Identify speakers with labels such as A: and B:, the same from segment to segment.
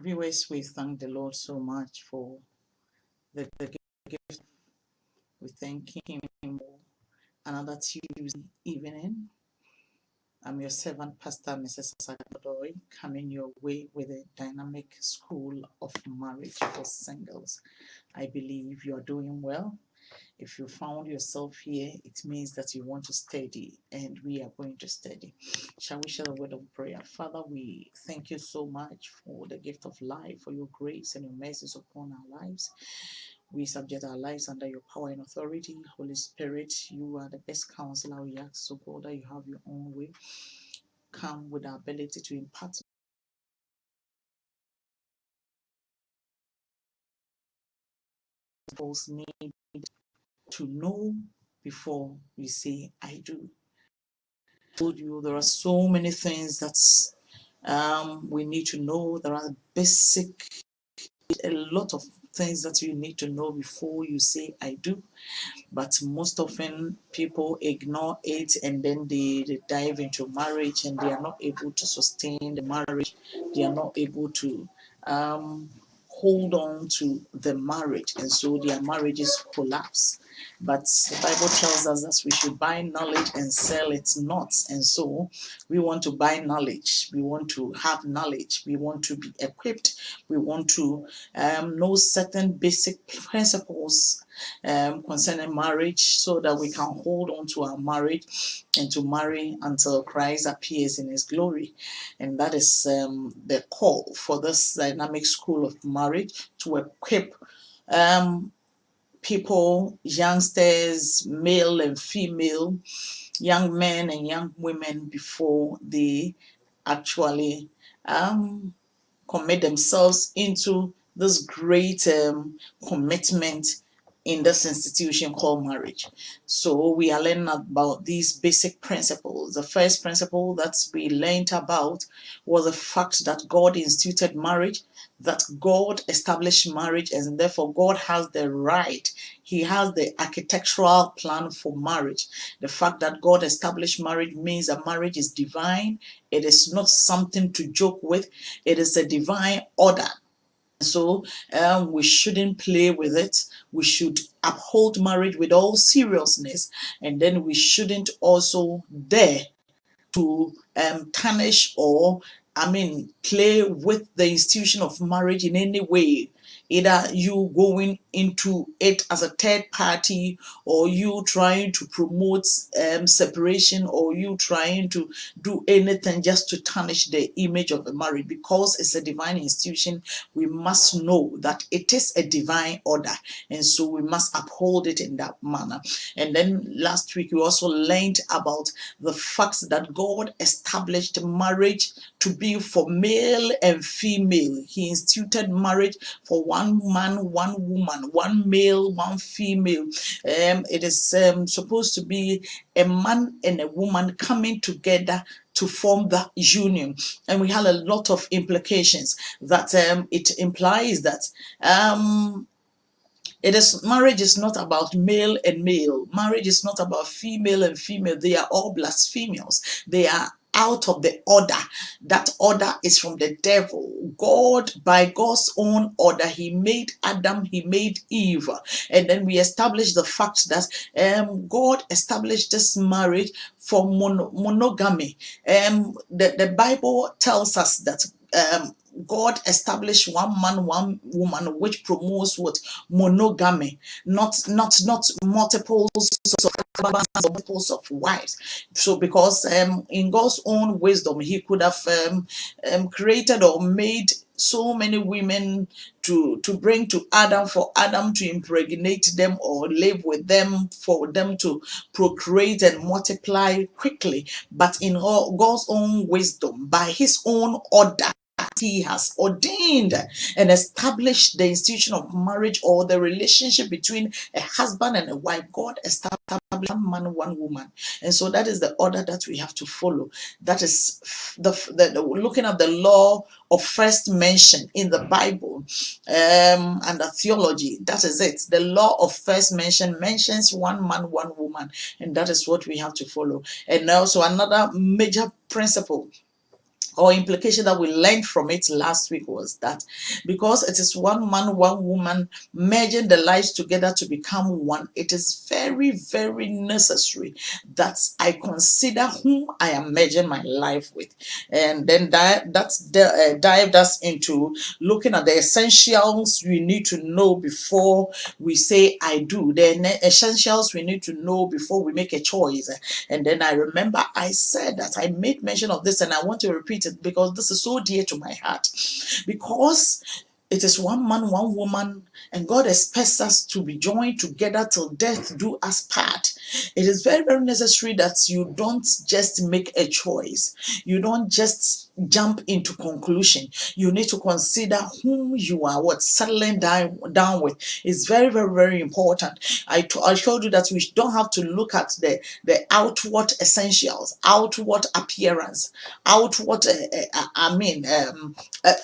A: Viewers, we thank the Lord so much for the gift. We thank Him for another Tuesday evening. I'm your servant, Pastor Mrs. Sagadoy, coming your way with a dynamic school of marriage for singles. I believe you are doing well. If you found yourself here, it means that you want to study, and we are going to study. Shall we share a word of prayer? Father, we thank you so much for the gift of life, for your grace and your mercies upon our lives. We subject our lives under your power and authority. Holy Spirit, you are the best counselor. We ask, so God, that you have your own way. Come with the ability to impart people's need to know before we say, I do. I told you there are so many things that we need to know. There are a lot of things that you need to know before you say, I do. But most often people ignore it, and then they dive into marriage, and they are not able to sustain the marriage. They are not able to hold on to the marriage, and so their marriages collapse. But the Bible tells us that we should buy knowledge and sell it not. And so we want to buy knowledge, we want to have knowledge, we want to be equipped, we want to know certain basic principles concerning marriage, so that we can hold on to our marriage and to marry until Christ appears in his glory. And that is the call for this dynamic school of marriage, to equip people, youngsters, male and female, young men and young women, before they actually commit themselves into this great commitment in this institution called marriage. So we are learning about these basic principles. The first principle that we learned about was the fact that God instituted marriage, that God established marriage, and therefore God has the right, he has the architectural plan for marriage. The fact that God established marriage means that marriage is divine. It is not something to joke with. It is a divine order. So we shouldn't play with it. We should uphold marriage with all seriousness, and then we shouldn't also dare to tarnish or play with the institution of marriage in any way. Either you going into it as a third party, or you trying to promote separation, or you trying to do anything just to tarnish the image of the marriage. Because it's a divine institution, we must know that it is a divine order, and so we must uphold it in that manner. And then last week we also learned about the fact that God established marriage to be for male and female. He instituted marriage for one man, one woman, one male, one female. It is supposed to be a man and a woman coming together to form that union. And we had a lot of implications that it implies that marriage is not about male and male. Marriage is not about female and female. They are all blasphemous. They are out of the order. That order is from the devil. God, by God's own order, he made Adam, he made Eve. And then we established the fact that God established this marriage for monogamy. The Bible tells us that God established one man, one woman, which promotes what? Monogamy, not multiples of husbands or multiples of wives. So because in God's own wisdom, he could have created or made so many women to bring to Adam, for Adam to impregnate them or live with them, for them to procreate and multiply quickly. But in God's own wisdom, by his own order, he has ordained and established the institution of marriage, or the relationship between a husband and a wife. God established one man, one woman. And so that is the order that we have to follow. That is looking at the law of first mention in the Bible and the theology. That is it. The law of first mention mentions one man, one woman, and that is what we have to follow. And also another major principle or implication that we learned from it last week was that because it is one man, one woman merging the lives together to become one, it is very, very necessary that I consider whom I am merging my life with. And then dived us into looking at the essentials we need to know before we say I do, the essentials we need to know before we make a choice. And then I remember I said that I made mention of this, and I want to repeat it because this is so dear to my heart. Because it is one man, one woman, and God expects us to be joined together till death do us part. It is very, very necessary that you don't just make a choice. You don't just jump into conclusion. You need to consider whom you are settling down with. It's very, very, very important. I told you that we don't have to look at the outward essentials, outward appearance, outward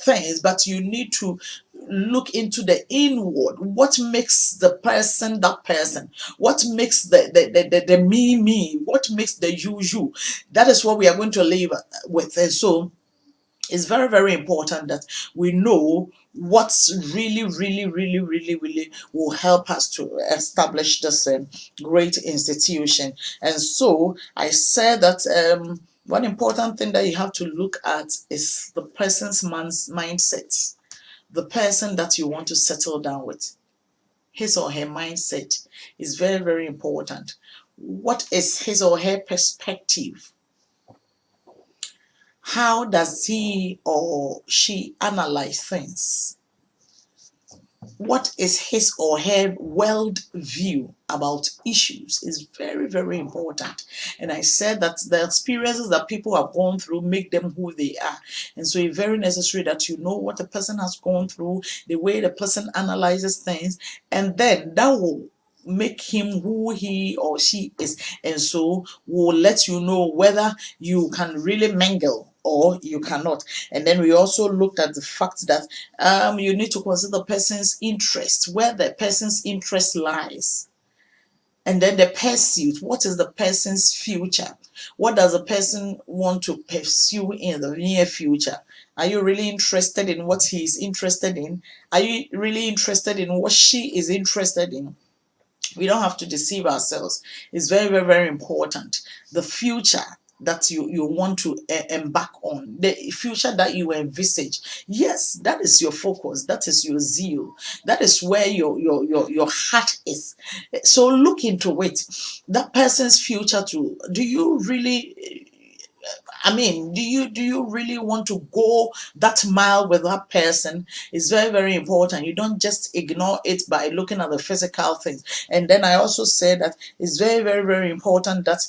A: things, but you need to look into the inward. What makes the person that person? What makes the me? What makes the you? That is what we are going to live with. And so it's very, very important that we know what's really will help us to establish this great institution. And so I said that one important thing that you have to look at is the person's mindset, the person that you want to settle down with. His or her mindset is very, very important. What is his or her perspective? How does he or she analyze things? What is his or her world view about issues is very, very important. And I said that the experiences that people have gone through make them who they are. And so it's very necessary that you know what the person has gone through, the way the person analyzes things, and then that will make him who he or she is. And so will let you know whether you can really mingle or you cannot. And then we also looked at the fact that you need to consider the person's interest, where the person's interest lies. And then the pursuit, what is the person's future? What does the person want to pursue in the near future? Are you really interested in what he is interested in? Are you really interested in what she is interested in? We don't have to deceive ourselves. It's very, very, very important. The future that you want to embark on, the future that you envisage, yes, that is your focus, that is your zeal, that is where your heart is. So look into it. That person's future too. Do you really, do you really want to go that mile with that person? It's very, very important. You don't just ignore it by looking at the physical things. And then I also said that it's very, very, very important that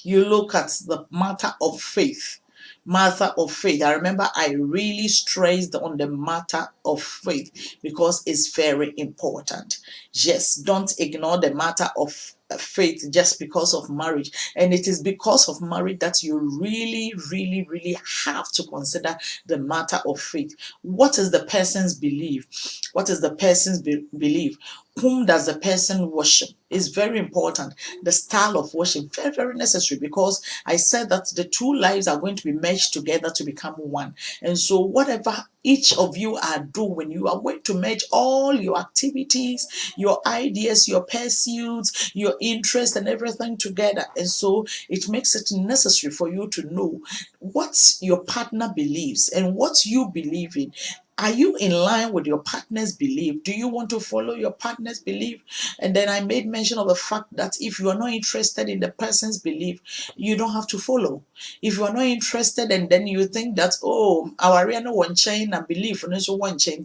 A: you look at the matter of faith. Matter of faith. I remember I really stressed on the matter of faith because it's very important. Yes, don't ignore the matter of faith just because of marriage. And it is because of marriage that you really have to consider the matter of faith. What is the person's belief? What is the person's belief? Whom does the person worship? Is very important. The style of worship, very, very necessary, because I said that the two lives are going to be merged together to become one. And so whatever each of you are doing, you are going to merge all your activities, your ideas, your pursuits, your interests, and everything together. And so it makes it necessary for you to know what your partner believes and what you believe in. Are you in line with your partner's belief? Do you want to follow your partner's belief? And then I made mention of the fact that if you are not interested in the person's belief, you don't have to follow. If you are not interested and then you think that, oh, our no one chain and belief no so one chain,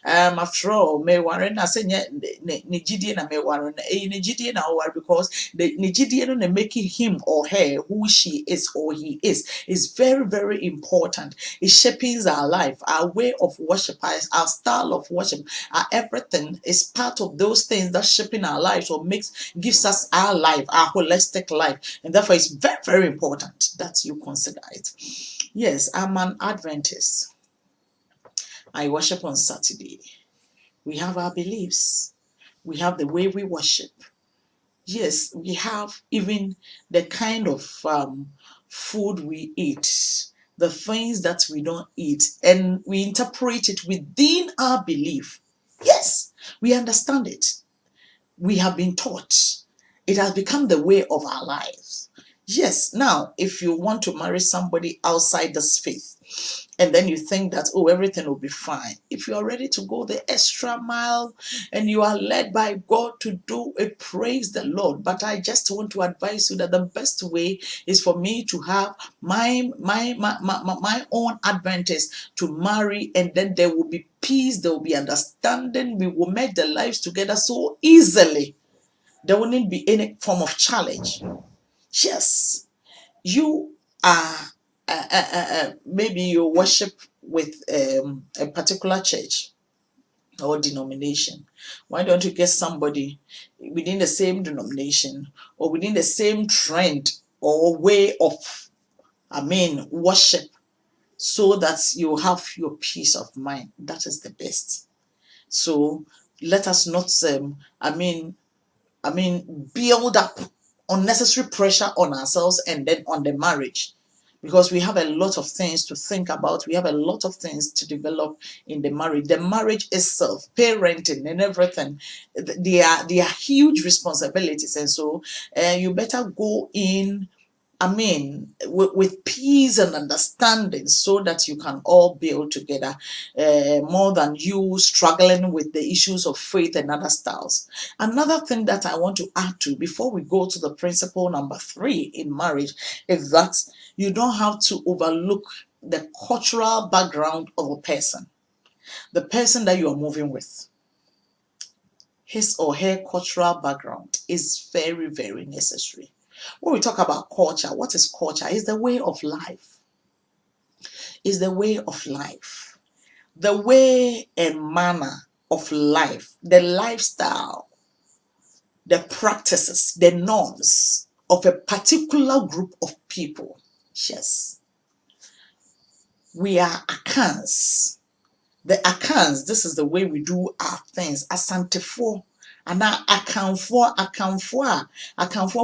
A: after all, may warren I say Nigidian and may warren a Nigidian hour because the Nigidian making him or her who she is or he is very, very important. It shapes our life, our way of worship, our style of worship, our everything is part of those things that shaping our lives or gives us our life, our holistic life. And therefore it's very, very important that you consider it. Yes, I'm an Adventist. I worship on Saturday. We have our beliefs. We have the way we worship. Yes, we have even the kind of food we eat. the things that we don't eat, and we interpret it within our belief. Yes, we understand it. We have been taught. It has become the way of our lives. Yes, now, if you want to marry somebody outside this faith, and then you think that, oh, everything will be fine. If you are ready to go the extra mile and you are led by God to do it, praise the Lord. But I just want to advise you that the best way is for me to have my own Adventist to marry, and then there will be peace, there will be understanding, we will make the lives together so easily. There wouldn't be any form of challenge. Yes, you are maybe you worship with a particular church or denomination. Why don't you get somebody within the same denomination or within the same trend or way of, worship, so that you have your peace of mind? That is the best. So let us not build up unnecessary pressure on ourselves and then on the marriage, because we have a lot of things to think about. We have a lot of things to develop in the marriage. The marriage itself, parenting and everything, they are huge responsibilities, and so you better go in, with peace and understanding, so that you can all build together, more than you struggling with the issues of faith and other styles. Another thing that I want to add to before we go to the principle number 3 in marriage is that you don't have to overlook the cultural background of a person, the person that you are moving with. His or her cultural background is very, very necessary. When we talk about culture, what is culture? It's the way of life. It's the way of life. The way and manner of life, the lifestyle, the practices, the norms of a particular group of people. Yes. We are Akans. The Akans, this is the way we do our things. Asantefo. Ana akamfo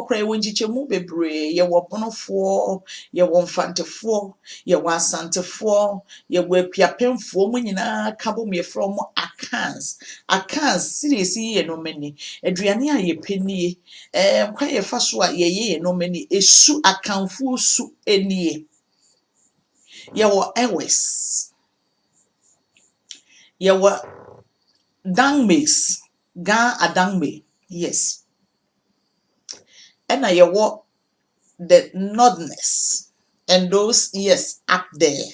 A: kra ewo nchichemu bebre, ye wo bonofo, ye wo mfantefo, ye wo asantefo, ye wo apiapemfo, mu nyina kabo me from Akans series ye no mani aduane a ye penie, kwa ye fa so a ye no mani esu akamfo su enie. Ye wo ewes, ye wo dangmes, ga adangme. Yes. And I what the northerners and those, yes, up there,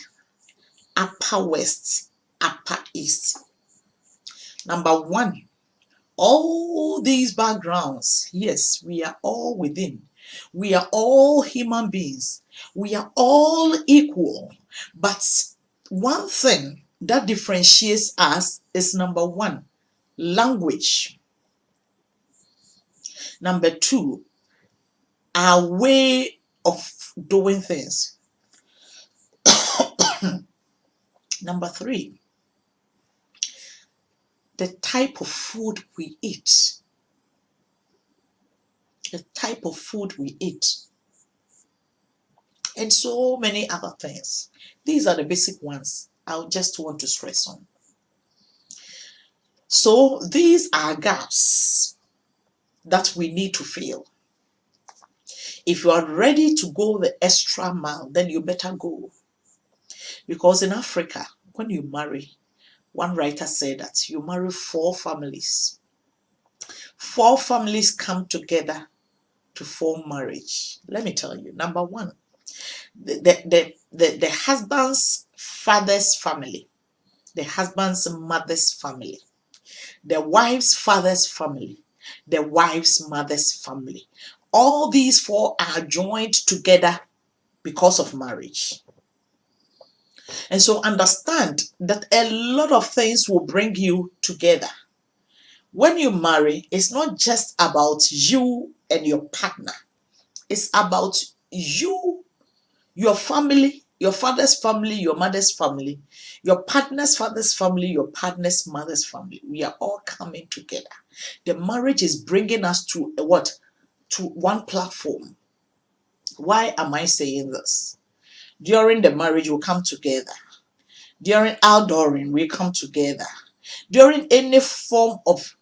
A: upper west, upper east. Number 1, all these backgrounds, yes, we are all within. We are all human beings. We are all equal. But one thing that differentiates us is number 1, language. Number 2, our way of doing things. Number 3, the type of food we eat. The type of food we eat. And so many other things. These are the basic ones I just want to stress on. So these are gaps that we need to fill. If you are ready to go the extra mile, then you better go. Because in Africa, when you marry, one writer said that you marry 4 families. 4 families come together to form marriage. Let me tell you, number 1, the husband's father's family, the husband's mother's family, the wife's father's family, the wife's mother's family. All these 4 are joined together because of marriage. And so understand that a lot of things will bring you together. When you marry, it's not just about you and your partner. It's about you, your family, your father's family, your mother's family, your partner's father's family, your partner's mother's family. We are all coming together. The marriage is bringing us to what? To one platform. Why am I saying this? During the marriage, we come together. During outdooring, we come together. During any form of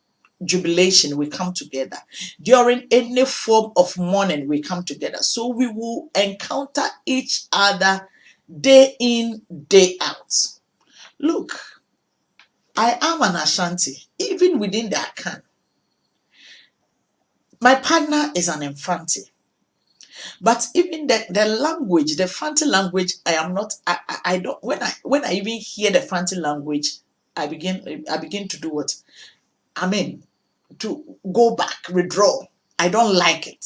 A: jubilation, we come together. During any form of mourning, we come together. So we will encounter each other day in, day out. Look, I am an Ashanti, even within the Akan. My partner is an Infante. But even the language, the Fanti language, I am not. I don't. When I even hear the Fanti language, I begin to do what? I mean, to go back, withdraw. I don't like it,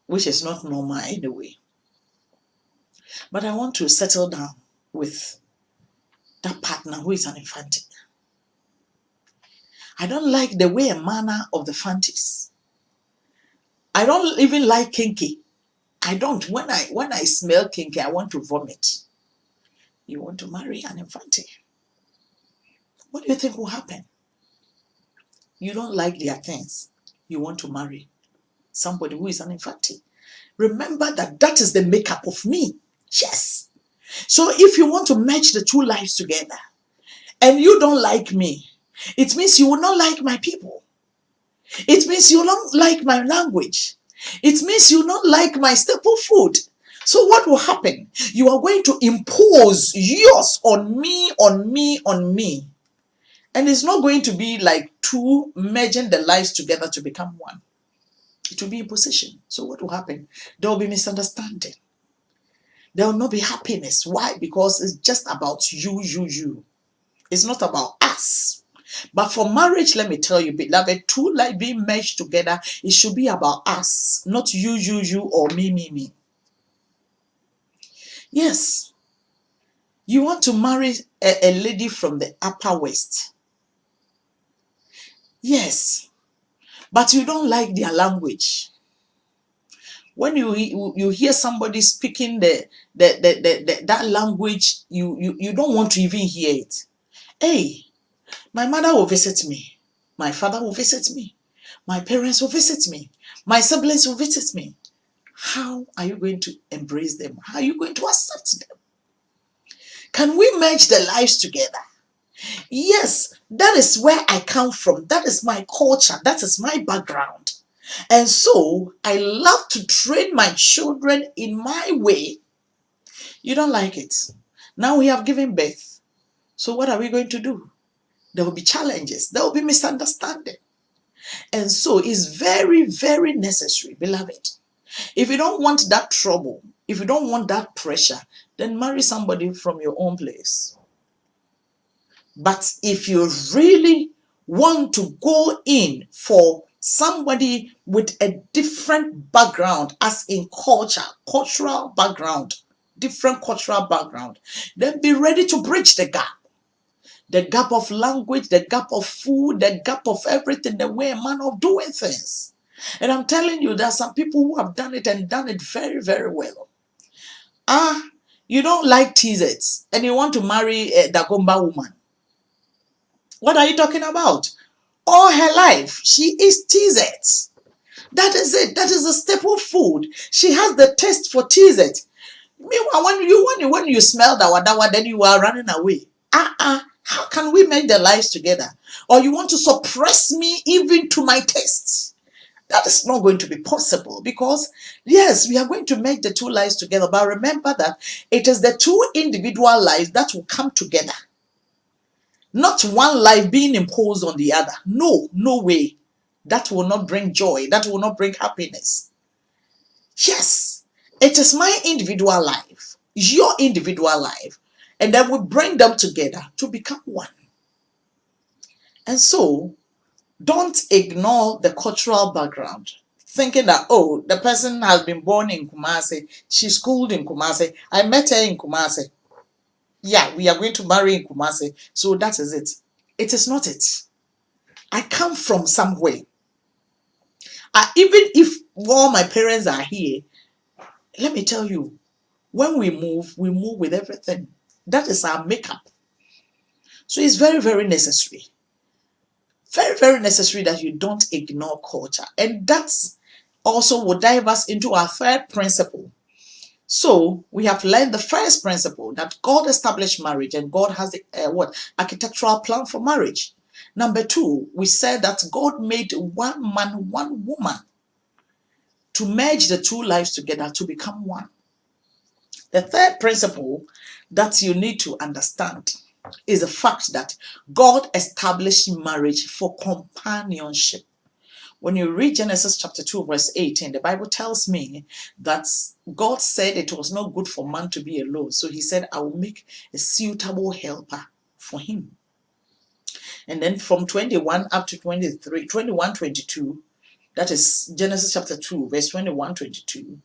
A: which is not normal anyway. But I want to settle down with that partner who is an Infante. I don't like the way and manner of the Fantis. I don't even like kinky. I don't. When I smell kinky, I want to vomit. You want to marry an Infante? What do you think will happen? You don't like their things. You want to marry somebody who is an Infante. Remember that is the makeup of me. Yes. So if you want to match the two lives together and you don't like me, it means you will not like my people. It means you don't like my language. It means you don't like my staple food. So what will happen? You are going to impose yours on me, on me, on me. And it's not going to be like two merging the lives together to become one. It will be imposition. So what will happen? There will be misunderstanding. There will not be happiness. Why? Because it's just about you. It's not about us. But for marriage, let me tell you, beloved, two lives being merged together, it should be about us, not you, or me. Yes. You want to marry a lady from the Upper West. Yes. But you don't like their language. When you hear somebody speaking that language, you don't want to even hear it. Hey, my mother will visit me. My father will visit me. My parents will visit me. My siblings will visit me. How are you going to embrace them? How are you going to accept them? Can we merge the lives together? Yes, that is where I come from. That is my culture. That is my background. And so I love to train my children in my way. You don't like it. Now we have given birth. So what are we going to do? There will be challenges. There will be misunderstanding. And so it's very, very necessary, beloved. If you don't want that trouble, if you don't want that pressure, then marry somebody from your own place. But if you really want to go in for somebody with a different background, as in cultural background, different cultural background, then be ready to bridge the gap. The gap of language, the gap of food, the gap of everything, the way and manner of doing things. And I'm telling you, there are some people who have done it and done it very, very well. You don't like T-Zeds and you want to marry a Dagomba woman. What are you talking about? All her life, she is T-Zeds. That is it. That is a staple food. She has the taste for T-Zeds. Meanwhile, when you smell dawa, then you are running away. How can we make their lives together? Or you want to suppress me even to my taste? That is not going to be possible, because yes, we are going to make the two lives together. But remember that it is the two individual lives that will come together. Not one life being imposed on the other. No way. That will not bring joy. That will not bring happiness. Yes, it is my individual life, your individual life, and then we bring them together to become one. And so, don't ignore the cultural background, thinking that, oh, the person has been born in Kumasi, she's schooled in Kumasi, I met her in Kumasi. Yeah, we are going to marry in Kumasi, so that is it. It is not it. I come from somewhere. Even if all my parents are here, let me tell you, when we move with everything. That is our makeup. So it's very, very necessary. Very, very necessary that you don't ignore culture. And that's also will dive us into our third principle. So we have learned the first principle, that God established marriage and God has the architectural plan for marriage. Number two, we said that God made one man, one woman to merge the two lives together to become one. The third principle that you need to understand is the fact that God established marriage for companionship. When you read Genesis chapter 2, verse 18, the Bible tells me that God said it was not good for man to be alone. So he said, I will make a suitable helper for him. And then from 21 up to 23, 21, 22, that is Genesis chapter 2, verse 21, 22.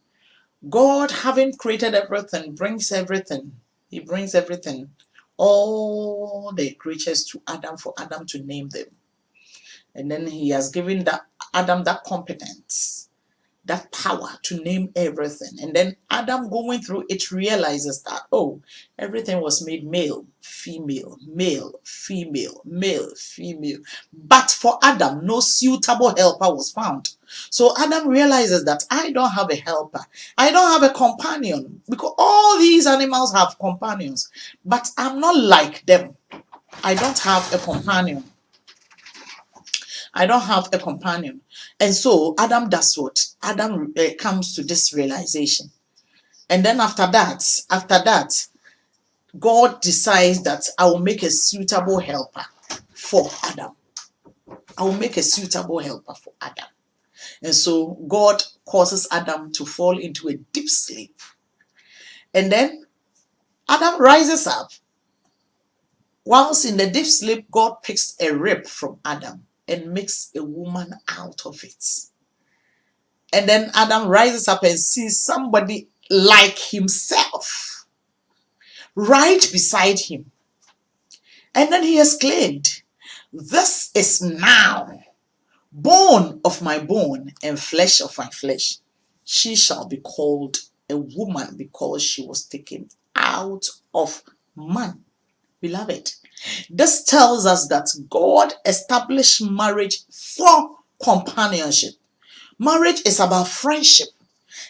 A: God, having created everything, brings everything. He brings everything, all the creatures to Adam for Adam to name them. And then he has given Adam that competence, that power to name everything. And then Adam, going through it, realizes that, oh, everything was made male, female, male, female, male, female. But for Adam, no suitable helper was found. So Adam realizes that I don't have a helper. I don't have a companion, because all these animals have companions, but I'm not like them. I don't have a companion. I don't have a companion. And so Adam does what? Adam comes to this realization. And then after that, God decides that I will make a suitable helper for Adam. I will make a suitable helper for Adam. And so God causes Adam to fall into a deep sleep. And then Adam rises up. Whilst in the deep sleep, God picks a rib from Adam and makes a woman out of it. And then Adam rises up and sees somebody like himself right beside him. And then he exclaimed, this is now bone of my bone and flesh of my flesh. She shall be called a woman because she was taken out of man. Beloved, this tells us that God established marriage for companionship. Marriage is about friendship.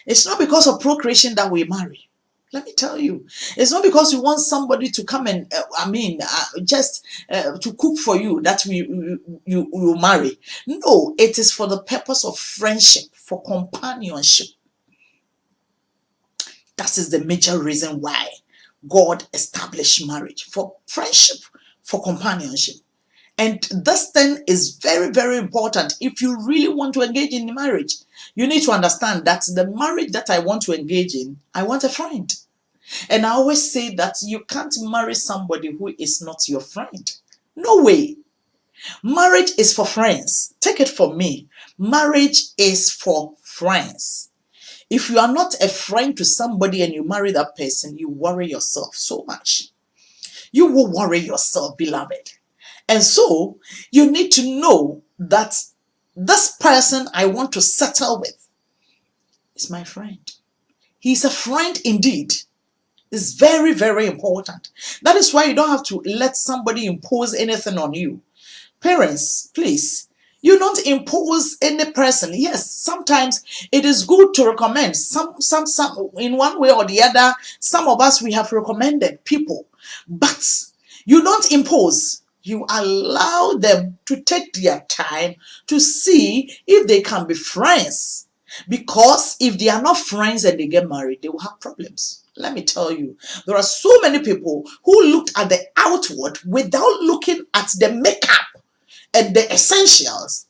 A: It's not because of procreation that we marry. Let me tell you, it's not because you want somebody to come and, just to cook for you that you marry. No, it is for the purpose of friendship, for companionship. That is the major reason why God established marriage, for friendship, for companionship. And this thing is very, very important. If you really want to engage in marriage, you need to understand that the marriage that I want to engage in, I want a friend. And I always say that you can't marry somebody who is not your friend. No way. Marriage is for friends. Take it from me. Marriage is for friends. If you are not a friend to somebody and you marry that person, you worry yourself so much. You will worry yourself, beloved. And so you need to know that this person I want to settle with is my friend. He's a friend indeed. It's very, very important. That is why you don't have to let somebody impose anything on you. Parents, please, you don't impose any person. Yes, sometimes it is good to recommend. Some in one way or the other, some of us, we have recommended people. But you don't impose. You allow them to take their time to see if they can be friends. Because if they are not friends and they get married, they will have problems. Let me tell you, there are so many people who looked at the outward without looking at the makeup and the essentials,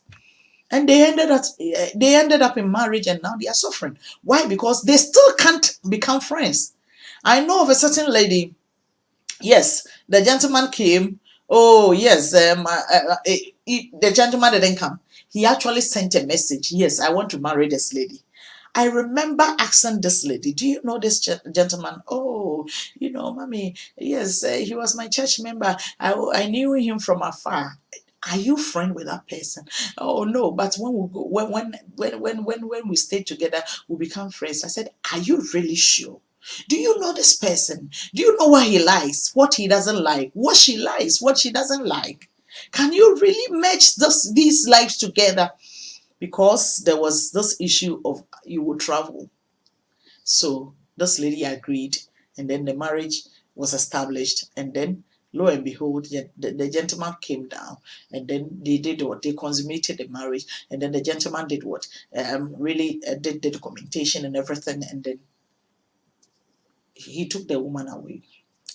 A: and they ended up in marriage, and now they are suffering. Why? Because they still can't become friends. I know of a certain lady. Yes, the gentleman came. Oh yes, the gentleman didn't come. He actually sent a message. Yes, I want to marry this lady. I remember asking this lady, do you know this gentleman? Oh, mommy, yes, he was my church member. I knew him from afar. Are you friend with that person? Oh no, but when we go, when we stay together, we become friends. I said, are you really sure? Do you know this person? Do you know what he likes, what he doesn't like, what she likes, what she doesn't like? Can you really match these lives together? Because there was this issue of you will travel. So This lady agreed, and then the marriage was established. And then, lo and behold, the gentleman came down, and then they did what? They consummated the marriage. And then the gentleman did what? Really did the documentation and everything. And then he took the woman away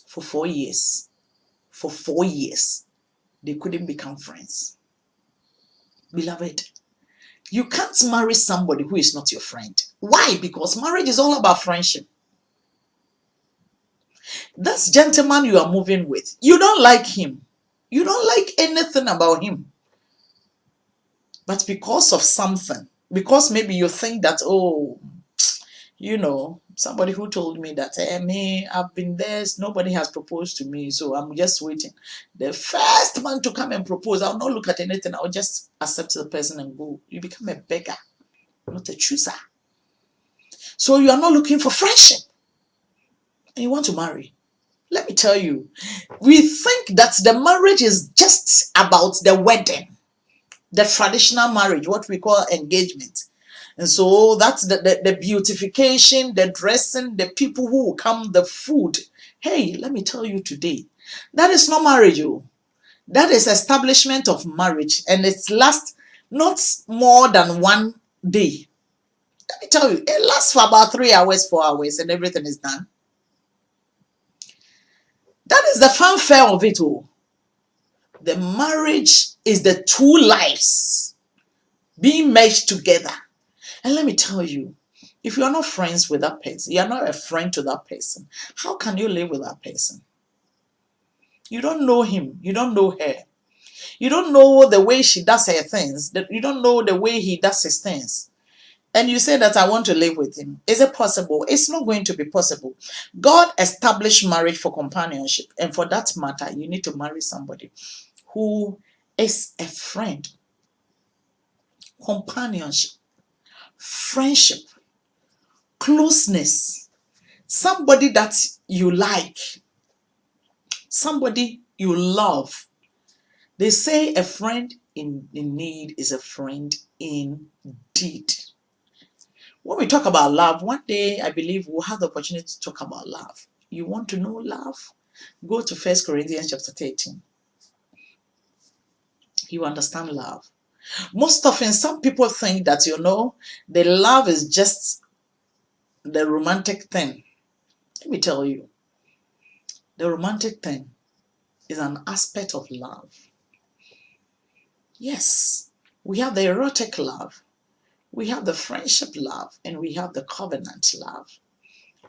A: for 4 years. For 4 years, they couldn't become friends. Beloved, you can't marry somebody who is not your friend. Why? Because marriage is all about friendship. This gentleman you are moving with, you don't like him. You don't like anything about him. But because of something, because maybe you think that, oh, you know, somebody who told me that, me, I've been there, nobody has proposed to me, so I'm just waiting. The first man to come and propose, I'll not look at anything, I'll just accept the person and go. You become a beggar, not a chooser. So you are not looking for friendship, and you want to marry. Let me tell you, we think that the marriage is just about the wedding, the traditional marriage, what we call engagement. And so that's the beautification, the dressing, the people who will come, the food. Hey, let me tell you today, that is not marriage. That is establishment of marriage, and it lasts not more than 1 day. Let me tell you, it lasts for about 3 hours, 4 hours, and everything is done. That is the fanfare of it all. The marriage is the two lives being merged together. And let me tell you, if you are not friends with that person, you are not a friend to that person, how can you live with that person? You don't know him. You don't know her. You don't know the way she does her things. You don't know the way he does his things. And you say that I want to live with him. Is it possible? It's not going to be possible. God established marriage for companionship. And for that matter, you need to marry somebody who is a friend. Companionship, friendship, closeness. Somebody that you like. Somebody you love. They say a friend in need is a friend indeed. When we talk about love, one day I believe we'll have the opportunity to talk about love. You want to know love? Go to 1 Corinthians chapter 13. You understand love. Most often, some people think that, the love is just the romantic thing. Let me tell you, the romantic thing is an aspect of love. Yes, we have the erotic love, we have the friendship love, and we have the covenant love.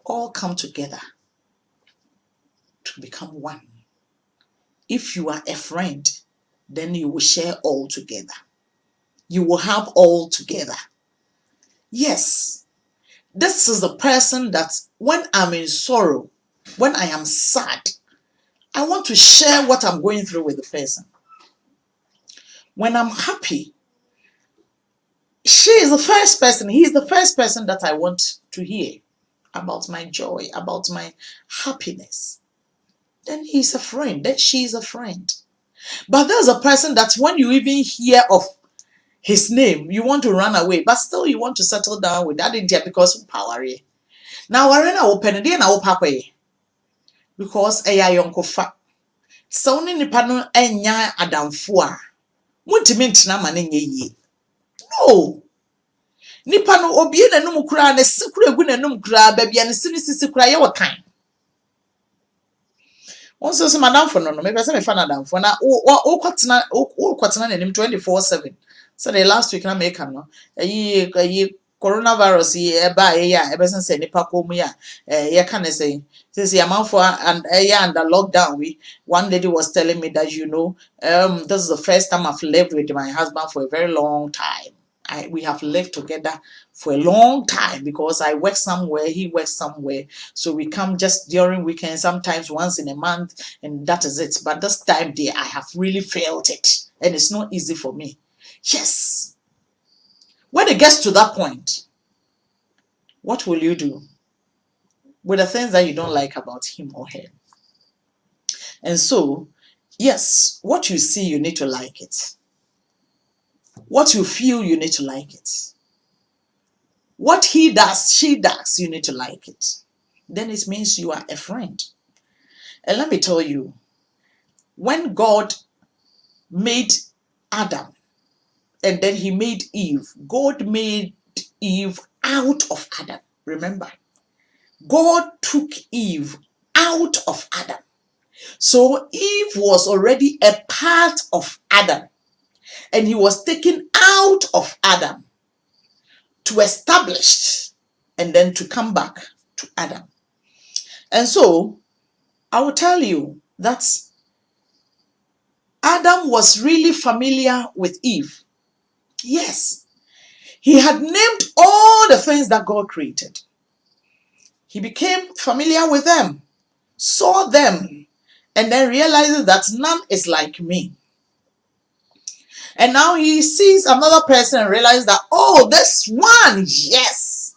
A: All come together to become one. If you are a friend, then you will share all together. You will have all together. Yes, this is the person that when I'm in sorrow, when I am sad, I want to share what I'm going through with the person. When I'm happy, she is the first person, he is the first person that I want to hear about my joy, about my happiness. Then he's a friend, then she is a friend. But there's a person that when you even hear of his name, you want to run away, but still you want to settle down with that India because of power. Now we're in our pen and our papa because a young fa. So many pano enya adamfua. Muntimintina maning ye. No. Nipa no obie na num kura na sikura gu na num kura ba bia ne sisi kura ye wakan. Onso so madam for no me pese me fa na madam for na o kwatena na nim 24/7. So the last week na make no ayi coronavirus ye ba ye ya e besen se nipa ko mu ya ye kan say since the amount for and under lockdown we one lady was telling me that this is the first time I've lived with my husband for a very long time. We have lived together for a long time because I work somewhere, he works somewhere. So we come just during weekends, sometimes once in a month, and that is it. But this time there, I have really felt it. And it's not easy for me. Yes. When it gets to that point, what will you do with the things that you don't like about him or her? And so, yes, what you see, you need to like it. What you feel, you need to like it. What he does, she does, you need to like it. then it means you are a friend. And let me tell you, when God made Adam and then he made Eve, God made Eve out of Adam. Remember, God took Eve out of Adam. So Eve was already a part of Adam, and he was taken out of Adam to establish and then to come back to Adam. And so I will tell you that Adam was really familiar with Eve. Yes, he had named all the things that God created. He became familiar with them, saw them, and then realizes that none is like me. And now he sees another person and realizes that, oh, this one, yes,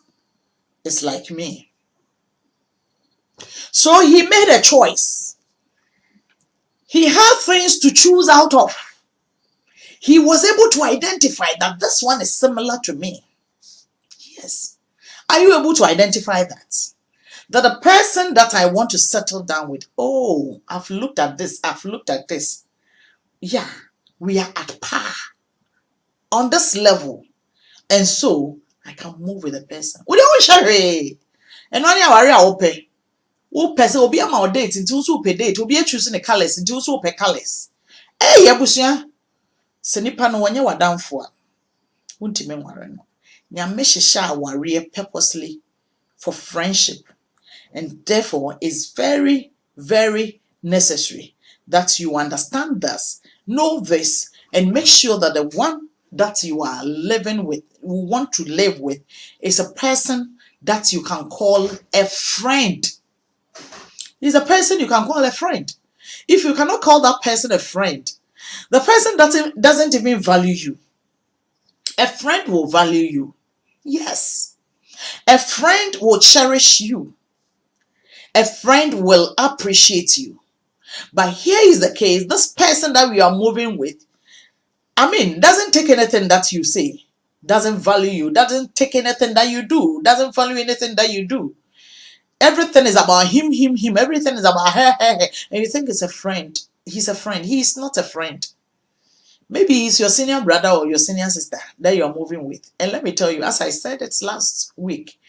A: is like me. So he made a choice. He had things to choose out of. He was able to identify that this one is similar to me. Yes. Are you able to identify that? That the person that I want to settle down with, oh, I've looked at this, I've looked at this. Yeah, we are at par on this level. And so I can move with the person. We don't share. And only our open. Who person will be on our date until so pay date, will be choosing the colors until so pay colors. Eh, yabusia. Senipa no wanya wa down for. Wunti me ware no. Nyame hyehyɛ aware purposely for friendship, and therefore is very, very necessary that you understand this, know this, and make sure that the one that you are living with, you want to live with, is a person that you can call a friend. He's a person you can call a friend. If you cannot call that person a friend, the person doesn't even value you. A friend will value you. Yes. A friend will cherish you. A friend will appreciate you. But here is the case. This person that we are moving with, doesn't take anything that you say. Doesn't value you. Doesn't take anything that you do. Doesn't value anything that you do. Everything is about him. Everything is about her. And you think it's a friend. He's a friend. He is not a friend. Maybe he's your senior brother or your senior sister that you are moving with. And let me tell you, as I said it last week,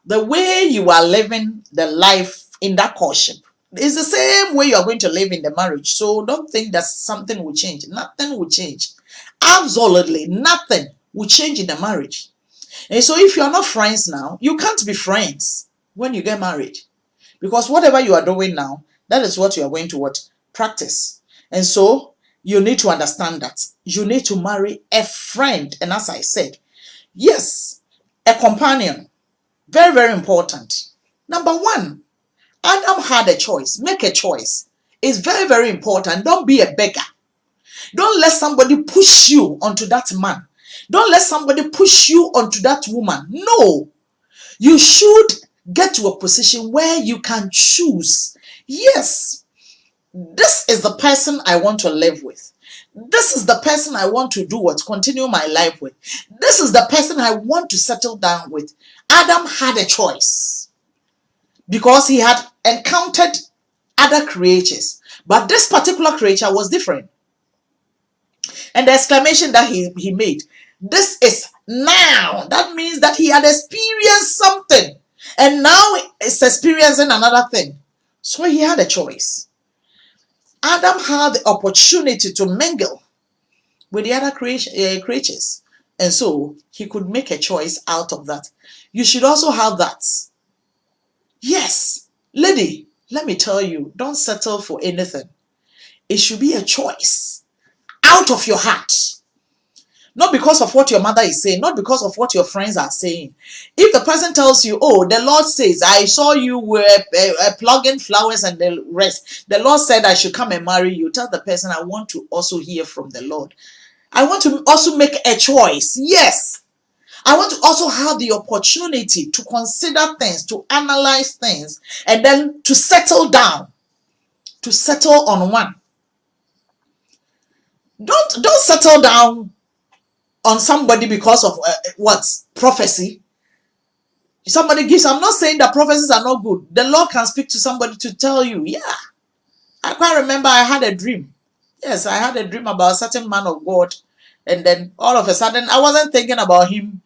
A: the way you are living the life in that courtship is the same way you are going to live in the marriage. So don't think that something will change. Nothing will change. Absolutely nothing will change in the marriage. And so if you are not friends now, you can't be friends when you get married. Because whatever you are doing now, that is what you are going to practice. And so you need to understand that. You need to marry a friend. And as I said, yes, a companion. Very, very important. Number one, Adam had a choice. Make a choice. It's very, very important. Don't be a beggar. Don't let somebody push you onto that man. Don't let somebody push you onto that woman. No. You should get to a position where you can choose. Yes, this is the person I want to live with. This is the person I want to continue my life with. This is the person I want to settle down with. Adam had a choice because he had encountered other creatures. But this particular creature was different. And the exclamation that he made, this is now. That means that he had experienced something. And now it's experiencing another thing. So he had a choice. Adam had the opportunity to mingle with the other creatures. And so he could make a choice out of that. You should also have that. Yes, lady, let me tell you, don't settle for anything. It should be a choice out of your heart. Not because of what your mother is saying, not because of what your friends are saying. If the person tells you, oh, the Lord says, I saw you were plugging flowers and the rest. The Lord said I should come and marry you. Tell the person, I want to also hear from the Lord. I want to also make a choice. Yes. I want to also have the opportunity to consider things, to analyze things, and then to settle down, to settle on one. Don't settle down on somebody because of prophecy. somebody gives, I'm not saying that prophecies are not good. The Lord can speak to somebody to tell you, yeah. I quite remember I had a dream. Yes, I had a dream about a certain man of God. And then all of a sudden, I wasn't thinking about him.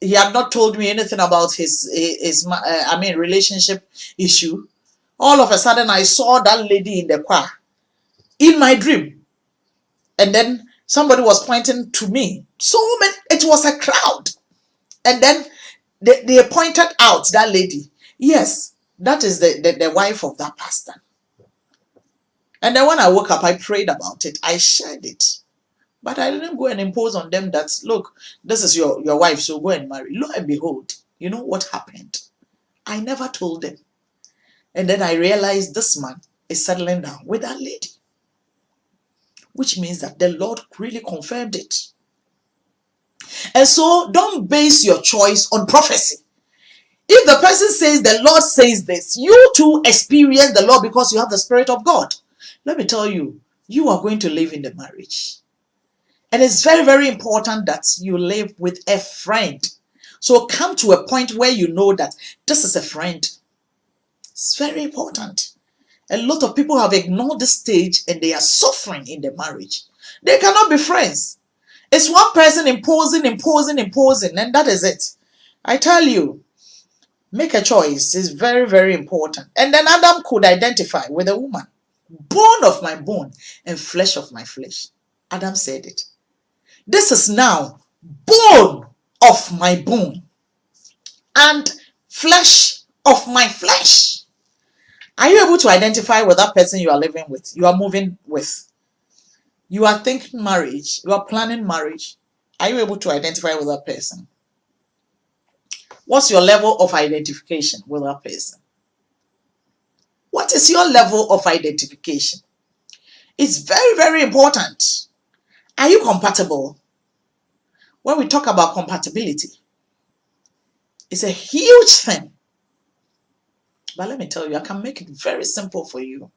A: He had not told me anything about his relationship issue. All of a sudden, I saw that lady in the choir in my dream. And then somebody was pointing to me. So many, it was a crowd. And then they pointed out that lady. Yes, that is the wife of that pastor. And then when I woke up, I prayed about it. I shared it. But I didn't go and impose on them that, look, this is your wife, so go and marry. Lo and behold, you know what happened? I never told them. And then I realized this man is settling down with that lady. Which means that the Lord really confirmed it. And so don't base your choice on prophecy. If the person says the Lord says this, you too experience the Lord because you have the Spirit of God. Let me tell you, you are going to live in the marriage. And it's very, very important that you live with a friend. So come to a point where you know that this is a friend. It's very important. A lot of people have ignored this stage and they are suffering in the marriage. They cannot be friends. It's one person imposing, and that is it. I tell you, make a choice. It's very, very important. And then Adam could identify with a woman. Bone of my bone and flesh of my flesh. Adam said it. This is now bone of my bone and flesh of my flesh. Are you able to identify with that person you are living with, you are moving with? You are thinking marriage, you are planning marriage. Are you able to identify with that person? What's your level of identification with that person? What is your level of identification? It's very, very important. Are you compatible? When we talk about compatibility, it's a huge thing. But let me tell you, I can make it very simple for you.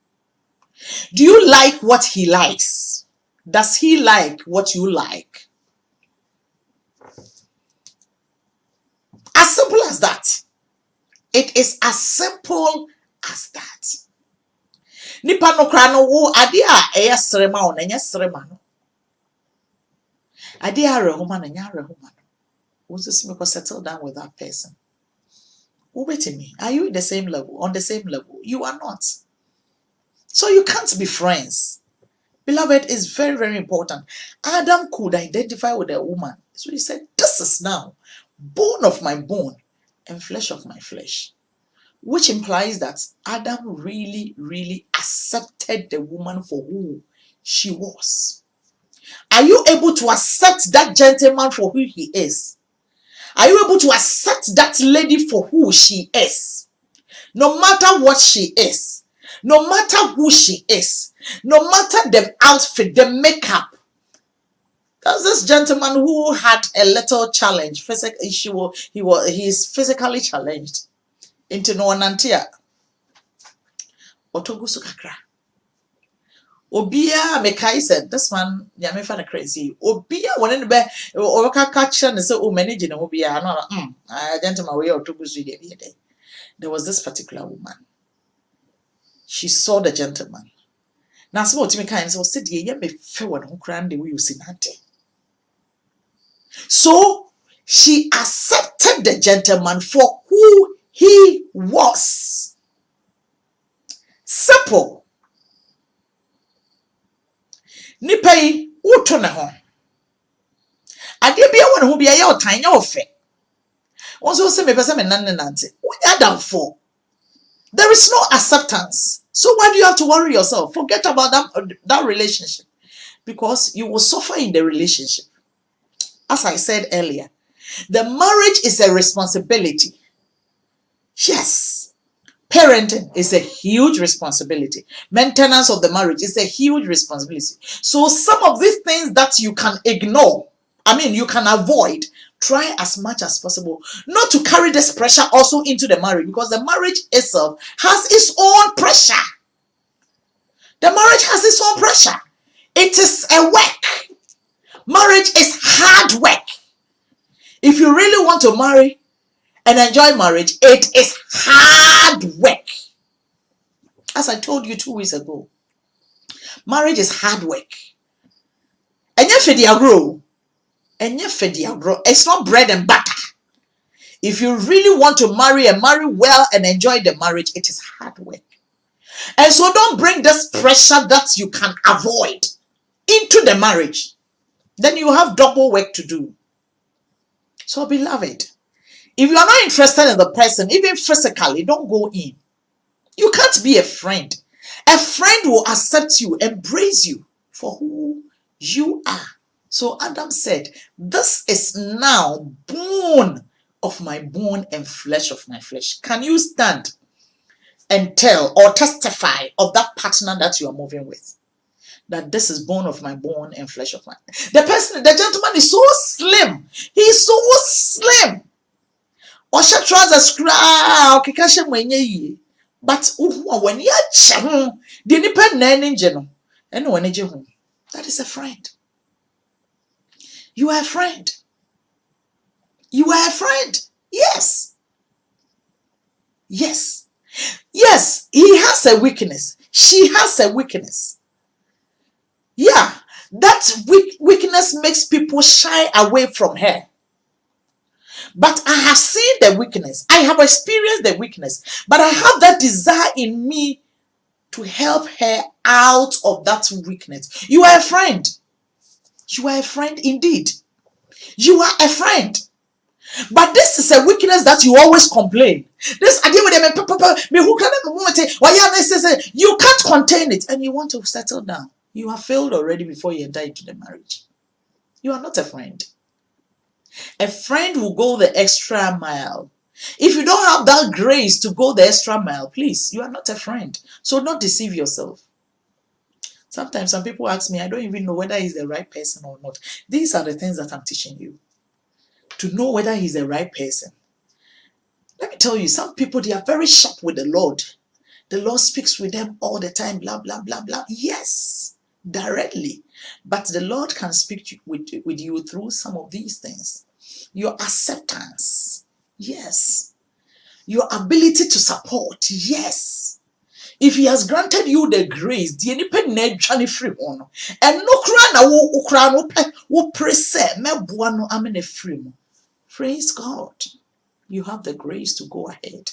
A: Do you like what he likes? Does he like what you like? As simple as that. It is as simple as that. Nipa no kra no wo ade a eye srema o na nya srema no. Ade a rehoma na nya rehoma no. Wo just make settle down with that person. Wait a minute. Are you in the same level? On the same level? You are not. So you can't be friends. Beloved, is very, very important. Adam could identify with a woman. So he said, this is now bone of my bone and flesh of my flesh. Which implies that Adam really, really accepted the woman for who she was. Are you able to accept that gentleman for who he is? Are you able to accept that lady for who she is? No matter what she is, no matter who she is, no matter the outfit, the makeup. There's this gentleman who had a little challenge. He is physically challenged. Into no nantia. Otogusu kakra. Obia mekai said, this man, yamefa na crazy. Obia one be or catch and say, oh, managing obia. No, gentleman, we otogusu de. There was this particular woman. She saw the gentleman. Now, small to me kind so said, ye me fe one who cran the way you see nante. So she accepted the gentleman for who he was. Simple. Nipei uto na ho. Ade bia won ho bia ye otanya ofe. Wonso se me pese me nan nante. Wonya down for. There is no acceptance. So why do you have to worry yourself? Forget about that relationship. Because you will suffer in the relationship. As I said earlier, the marriage is a responsibility. Yes. Parenting is a huge responsibility. Maintenance of the marriage is a huge responsibility. So some of these things that you can ignore, you can avoid, try as much as possible not to carry this pressure also into the marriage, because the marriage itself has its own pressure. The marriage has its own pressure. It is a work. Marriage is hard work. If you really want to marry and enjoy marriage, it is hard work. As I told you 2 weeks ago, marriage is hard work. And it's not bread and butter. If you really want to marry and marry well and enjoy the marriage, it is hard work. And so don't bring this pressure that you can avoid into the marriage. Then you have double work to do. So beloved, if you are not interested in the person, even physically, don't go in. You can't be a friend. A friend will accept you, embrace you for who you are. So Adam said, this is now bone of my bone and flesh of my flesh. Can you stand and tell or testify of that partner that you are moving with? That this is bone of my bone and flesh of my... The gentleman is so slim. He is so slim. Osha trousers cry, but when you are the nipa nene and when that is a friend. You are a friend. You are a friend. Yes. Yes. Yes. He has a weakness. She has a weakness. Yeah. That weakness makes people shy away from her. But I have seen the weakness. I have experienced the weakness. But I have that desire in me to help her out of that weakness. You are a friend. You are a friend indeed. You are a friend. But this is a weakness that you always complain. This you can't contain it and you want to settle down. You have failed already before you enter into the marriage. You are not a friend. A friend will go the extra mile. If you don't have that grace to go the extra mile, please, you are not a friend. So don't deceive yourself. Sometimes some people ask me, I don't even know whether he's the right person or not. These are the things that I'm teaching you. To know whether he's the right person. Let me tell you, some people, they are very sharp with the Lord. The Lord speaks with them all the time, blah, blah, blah, blah. Yes, directly. But the Lord can speak with you through some of these things. Your acceptance, yes. Your ability to support, yes. If he has granted you the grace, the free one, and no crown, praise God. You have the grace to go ahead.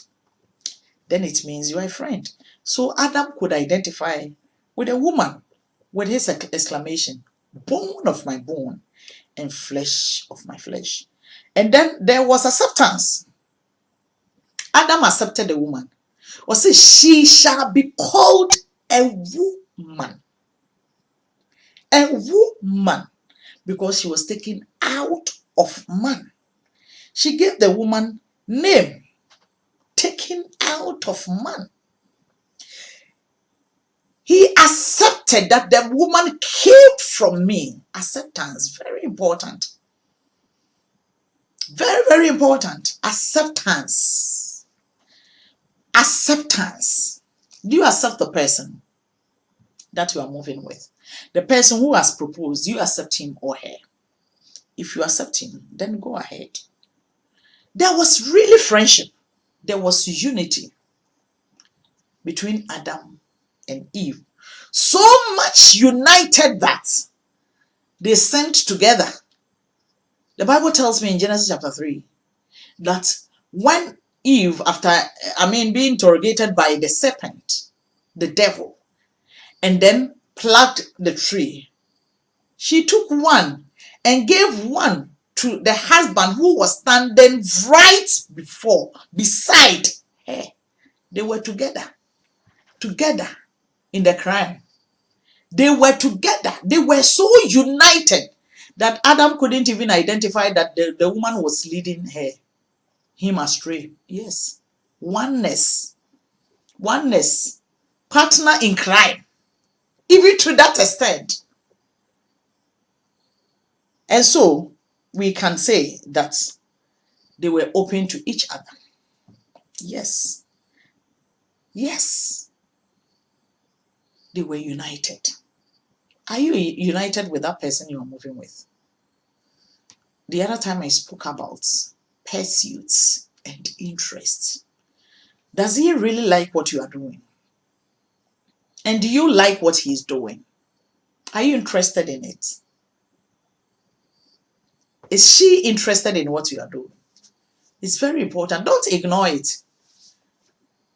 A: Then it means you are a friend. So Adam could identify with a woman with his exclamation, bone of my bone and flesh of my flesh. And then there was acceptance. Adam accepted the woman. Or say, she shall be called a woman. A woman. Because she was taken out of man. She gave the woman name. Taken out of man. He accepted that the woman came from me. Acceptance, very important. Very, very important. Acceptance. Acceptance. Do you accept the person that you are moving with? The person who has proposed, do you accept him or her? If you accept him, then go ahead. There was really friendship. There was unity between Adam and Eve. So much united that they sent together. The Bible tells me in Genesis chapter 3 that when Eve, after being interrogated by the serpent, the devil, and then plucked the tree, she took one and gave one to the husband who was standing right beside her. They were together in the crime. They were together. They were so united that Adam couldn't even identify that the woman was leading him astray. Yes. Oneness. Partner in crime. Even to that extent. And so, we can say that they were open to each other. Yes. Yes. They were united. Are you united with that person you are moving with? The other time I spoke about pursuits. and interest. Does he really like what you are doing? And do you like what he's doing? Are you interested in it? Is she interested in what you are doing? It's very important. Don't ignore it.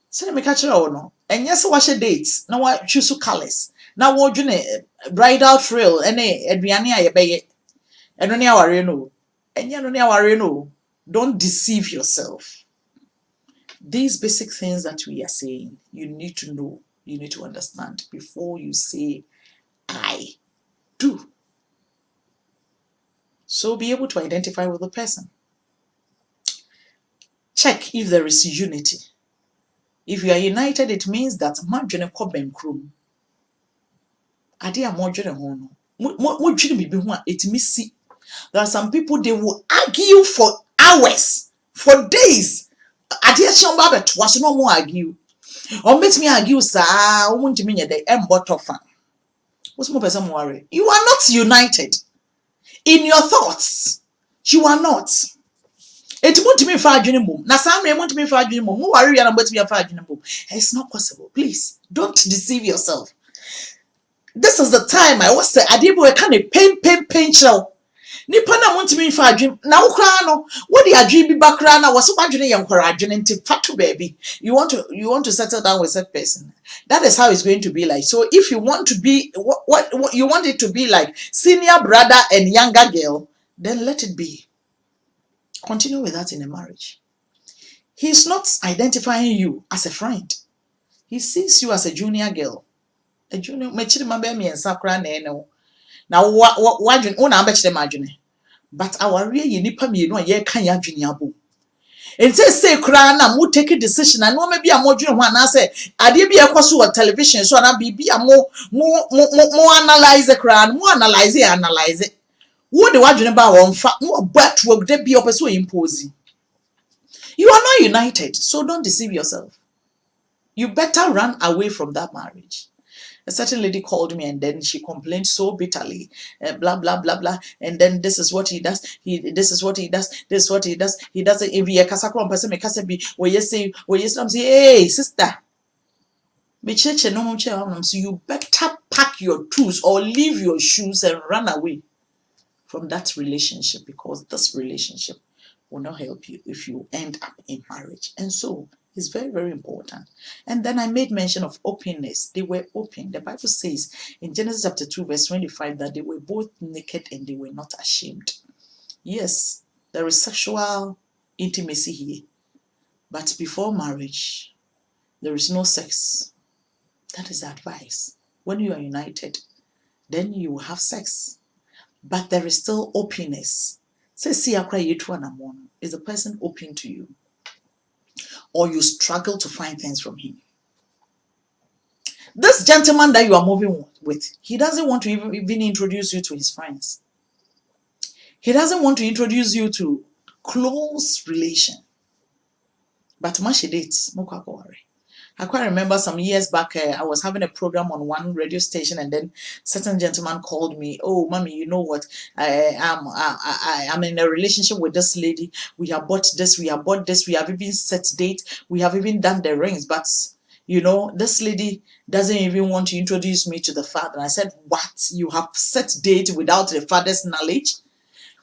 A: Say me catch you no. And yes, watch a dates. Now what choose colors. Now what you bridal trail any aduane a yebeye. Eno ne aware no. Enya no ne aware no. Don't deceive yourself. These basic things that we are saying, you need to know, you need to understand before you say I do. So be able to identify with the person. Check if there is unity. If you are united, it means that madwene kɔ benkrom. Ade a modwene ho no. Modwene bibi ho a etimi si. There are some people, they will argue for hours, for days. Ade a chon ba beto so no mo argue. Or met me argue sa o mo ntimi nye dey emboto fa. What's more person worry? You are not united in your thoughts. You are not. It won't me for adwene mum. Na sam re won't me for adwene mum. Mo worry na but me for adwene mum. It's not possible. Please don't deceive yourself. This is the time I was say adebo e can pain chill. Nipa na won't me for adwene. Na wo kra no, wo de adwene bi ba kra na wo so adwene ye nkora adwene nti fatu baby. You want to settle down with that person. That is how it's going to be like. So if you want to be what you want it to be like senior brother and younger girl, then let it be. Continue with that in a marriage. He's not identifying you as a friend. He sees you as a junior girl. A junior mechiri mabe me ensakra na ene. Na wadwin una abechire madwene. But our real ye nipa me no ye kan ya adwene abo. Enti say kra na mo take a decision and no maybe amodwene ho ana say ade bi ekoso on television so na bibi mo analyze kra mo analyze it. Wo de wadwene ba won fa no but wo de bi opeso impose. You are not united, so don't deceive yourself. You better run away from that marriage. A certain lady called me and then she complained so bitterly, blah, blah, blah, blah. And then this is what he does. This is what he does. This is what he does. He does it. If you are person, me kasa be, where you say, hey, sister. So you better pack your tools or leave your shoes and run away from that relationship, because this relationship will not help you if you end up in marriage. And so it's very, very important. And then I made mention of openness. They were open. The Bible says in Genesis chapter 2 verse 25 that they were both naked and they were not ashamed. Yes, there is sexual intimacy here, but before marriage there is no sex. That is the advice. When you are united, then you will have sex, but there is still openness. Say, see, is the person open to you, or you struggle to find things from him? This gentleman that you are moving with, he doesn't want to even introduce you to his friends. He doesn't want to introduce you to close relation. But much dates, I quite remember some years back, I was having a program on one radio station, and then certain gentleman called me. Oh, mommy, you know what? I'm in a relationship with this lady. We have bought this. We have bought this. We have even set date. We have even done the rings. But you know, this lady doesn't even want to introduce me to the father. And I said, what? You have set date without the father's knowledge,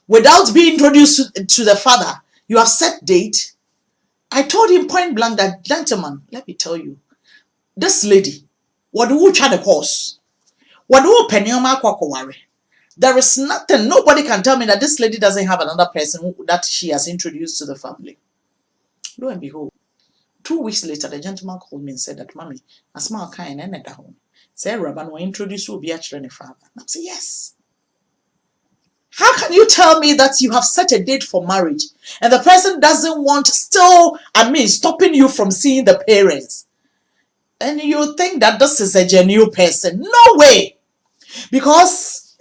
A: without being introduced to the father? You have set date. I told him point blank that, gentleman, let me tell you, this lady, what do you try to cause? What do you penny? There is nothing, nobody can tell me that this lady doesn't have another person that she has introduced to the family. Lo and behold, 2 weeks later, the gentleman called me and said that, mommy, a small kind and at home. Say, Rabban, will introduce you to be actually a father. And I said, yes. How can you tell me that you have set a date for marriage and the person doesn't want, still, stopping you from seeing the parents? And you think that this is a genuine person? No way. Because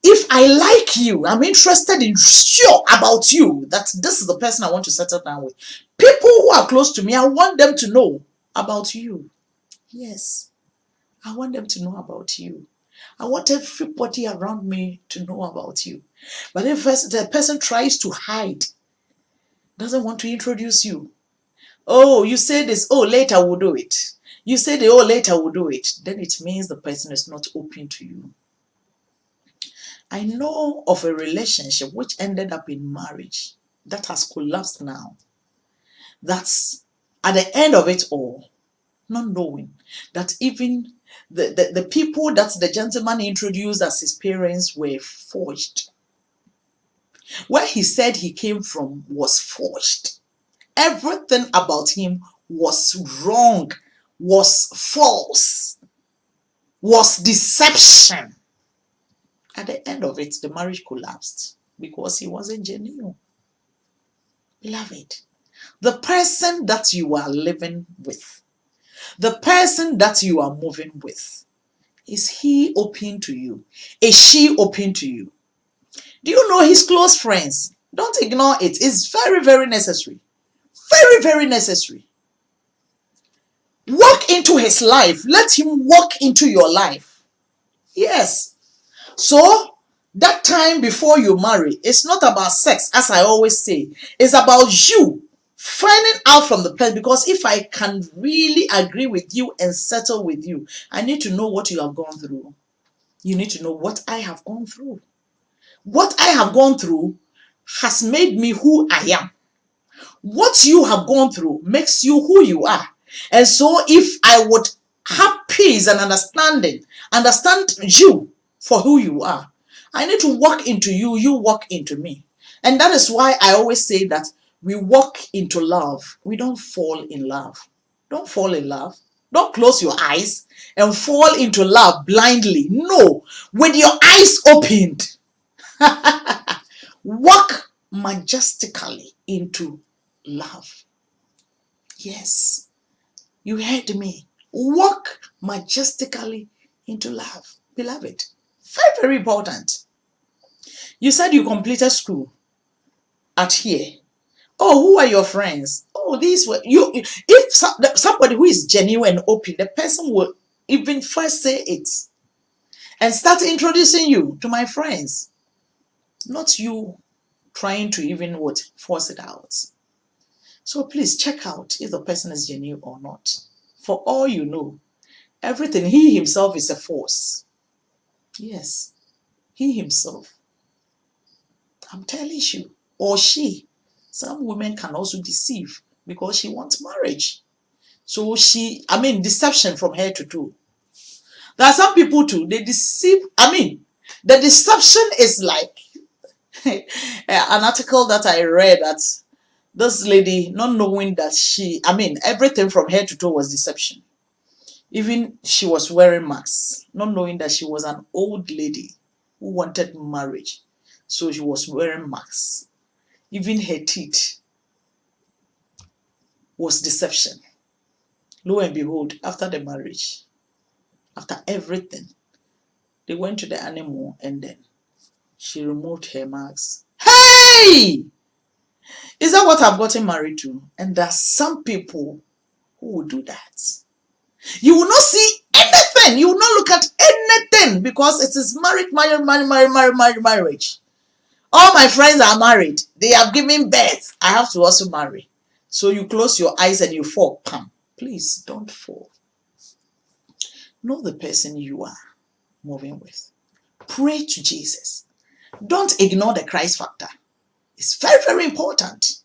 A: if I like you, I'm interested in, sure about you, that this is the person I want to settle down with. People who are close to me, I want them to know about you. Yes, I want them to know about you. I want everybody around me to know about you. But if the person tries to hide, doesn't want to introduce you. Oh, you say this, oh, later we'll do it. You say the, oh, later we'll do it. Then it means the person is not open to you. I know of a relationship which ended up in marriage that has collapsed now. That's at the end of it all, not knowing that even the people that the gentleman introduced as his parents were forged. Where he said he came from was forged. Everything about him was wrong, was false, was deception. At the end of it, the marriage collapsed because he wasn't genuine. Beloved, the person that you are living with, the person that you are moving with, is he open to you? Is she open to you? Do you know his close friends? Don't ignore it. It's very, very necessary. Very, very necessary. Walk into his life. Let him walk into your life. Yes. So, that time before you marry, it's not about sex, as I always say. It's about you finding out from the person. Because if I can really agree with you and settle with you, I need to know what you have gone through. You need to know what I have gone through. What I have gone through has made me who I am. What you have gone through makes you who you are. And so if I would have peace and understand you for who you are, I need to walk into you, you walk into me. And that is why I always say that we walk into love. We don't fall in love. Don't fall in love. Don't close your eyes and fall into love blindly. No, with your eyes opened. Walk majestically into love. Yes, you heard me. Walk majestically into love. Beloved, very, very important. You said you completed school at here. Oh, who are your friends? Oh, these were you. If somebody who is genuine and open, the person will even first say it and start introducing you to my friends. Not you trying to even force it out. So please check out if the person is genuine or not. For all you know, everything, he himself is a force. Yes, he himself. I'm telling you, or she. Some women can also deceive because she wants marriage. So deception from head to toe. There are some people too, they deceive. The deception is like an article that I read that this lady, not knowing that everything from head to toe was deception. Even she was wearing masks, not knowing that she was an old lady who wanted marriage. So she was wearing masks. Even her teeth was deception. Lo and behold, after the marriage, after everything, they went to the animal and then she removed her mask. Hey! Is that what I've gotten married to? And there are some people who will do that. You will not see anything. You will not look at anything because it is marriage. All my friends are married. They have given birth. I have to also marry. So you close your eyes and you fall. Pam. Please don't fall. Know the person you are moving with. Pray to Jesus. Don't ignore the Christ factor. It's very, very important.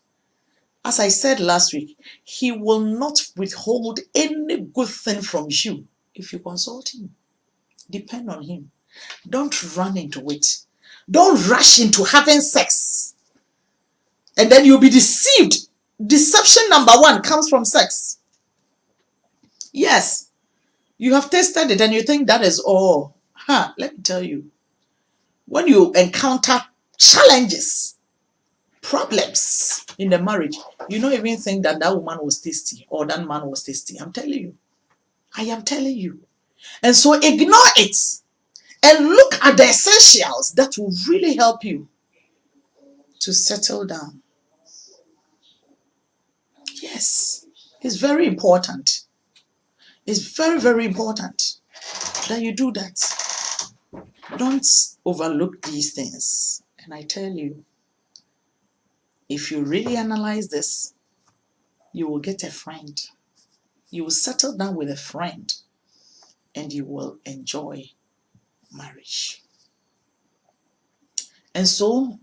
A: As I said last week, he will not withhold any good thing from you if you consult him. Depend on him. Don't run into it. Don't rush into having sex. And then you'll be deceived. Deception number one comes from sex. Yes, you have tasted it and you think that is all. Let me tell you. When you encounter challenges, problems in the marriage, you don't even think that woman was tasty or that man was tasty. I'm telling you. I am telling you. And so ignore it and look at the essentials that will really help you to settle down. Yes, it's very important. It's very, very important that you do that. Don't overlook these things. And I tell you, If you really analyze this, you will get a friend. You will settle down with a friend and you will enjoy marriage. And so,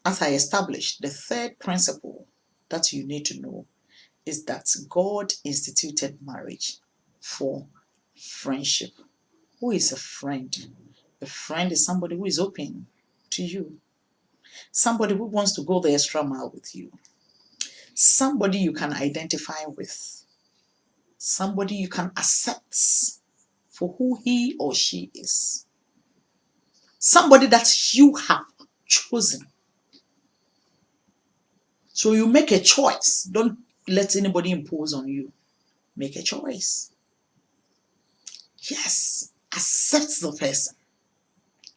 A: as I established, the third principle that you need to know is that God instituted marriage for friendship. Who is a friend? A friend is somebody who is open to you, somebody who wants to go the extra mile with you, somebody you can identify with, somebody you can accept for who he or she is, somebody that you have chosen. So you make a choice. Don't let anybody impose on you. Make a choice. Yes, accept the person.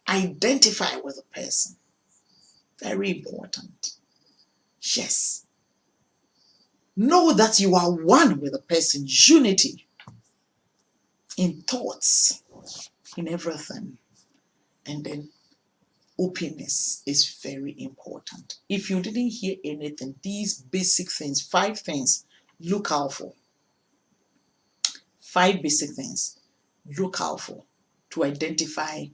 A: Identify with the person. Very important. Yes. Know that you are one with the person. Unity in thoughts, in everything. And then openness is very important. If you didn't hear anything, these basic things, 5 things, look out for. 5 basic things, look out for to identify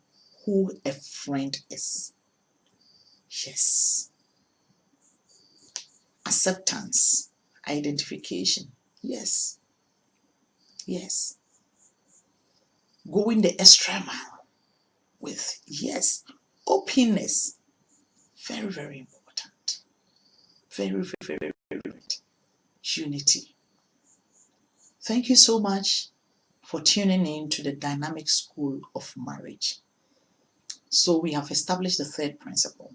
A: who a friend is. Yes. Acceptance, identification. Yes. Yes. Going the extra mile with, yes, openness. Very, very important. Very, very, very, very important. Unity. Thank you so much for tuning in to the Dynamic School of Marriage. So we have established the third principle.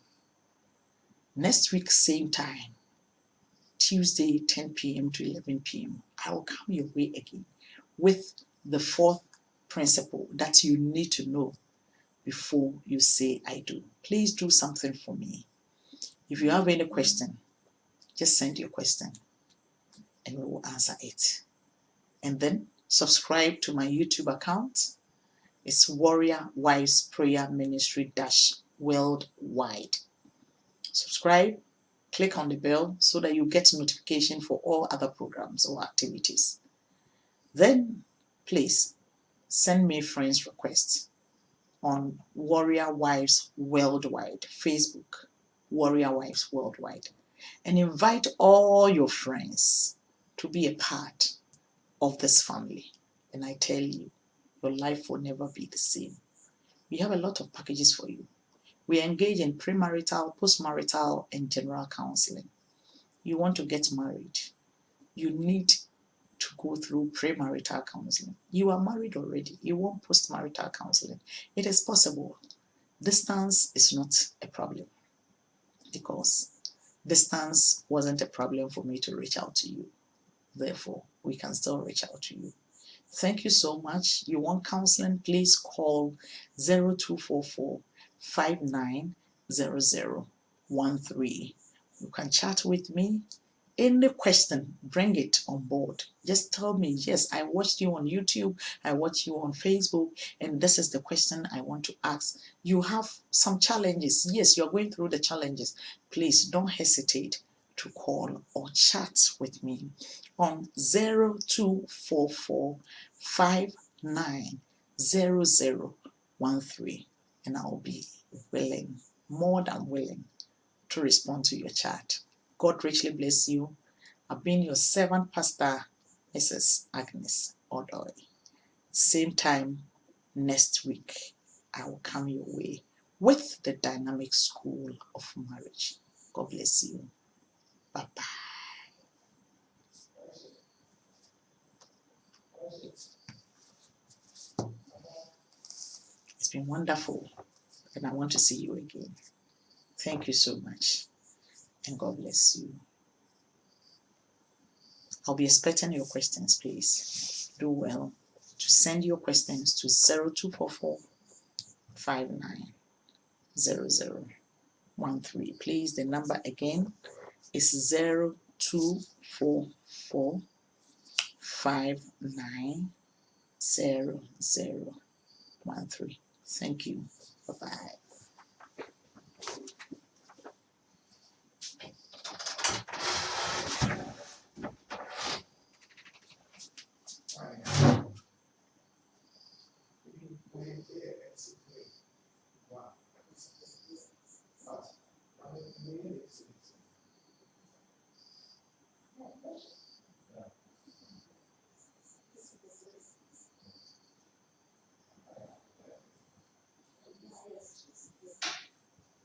A: Next week, same time, Tuesday, 10 p.m. to 11 p.m., I will come your way again with the fourth principle that you need to know before you say I do. Please do something for me. If you have any question, just send your question and we will answer it. And then subscribe to my YouTube account. It's Warrior Wives Prayer Ministry Worldwide. Subscribe, click on the bell so that you get notification for all other programs or activities. Then please send me friends requests on Warrior Wives Worldwide, Facebook, Warrior Wives Worldwide, and invite all your friends to be a part of this family. And I tell you, your life will never be the same. We have a lot of packages for you. We engage in premarital, postmarital, and general counseling. You want to get married, you need to go through premarital counseling. You are married already, you want postmarital counseling. It is possible. Distance is not a problem because distance wasn't a problem for me to reach out to you. Therefore, we can still reach out to you. Thank you so much. You want counseling? Please call 0244 590013. You can chat with me. Any question, bring it on board. Just tell me, yes, I watched you on YouTube, I watched you on Facebook, and this is the question I want to ask. You have some challenges. Yes, you're going through the challenges. Please don't hesitate to call or chat with me on 0244 590013, and I'll be willing, more than willing, to respond to your chat. God richly bless you. I've been your servant pastor, Mrs. Agnes Odoy. Same time next week, I will come your way with the Dynamic School of Marriage. God bless you. Bye-bye. It's been wonderful, and I want to see you again. Thank you so much, and God bless you. I'll be expecting your questions, please. Do well to send your questions to 0244 590013. Please, the number again is 0244 590013. Thank you. Bye-bye.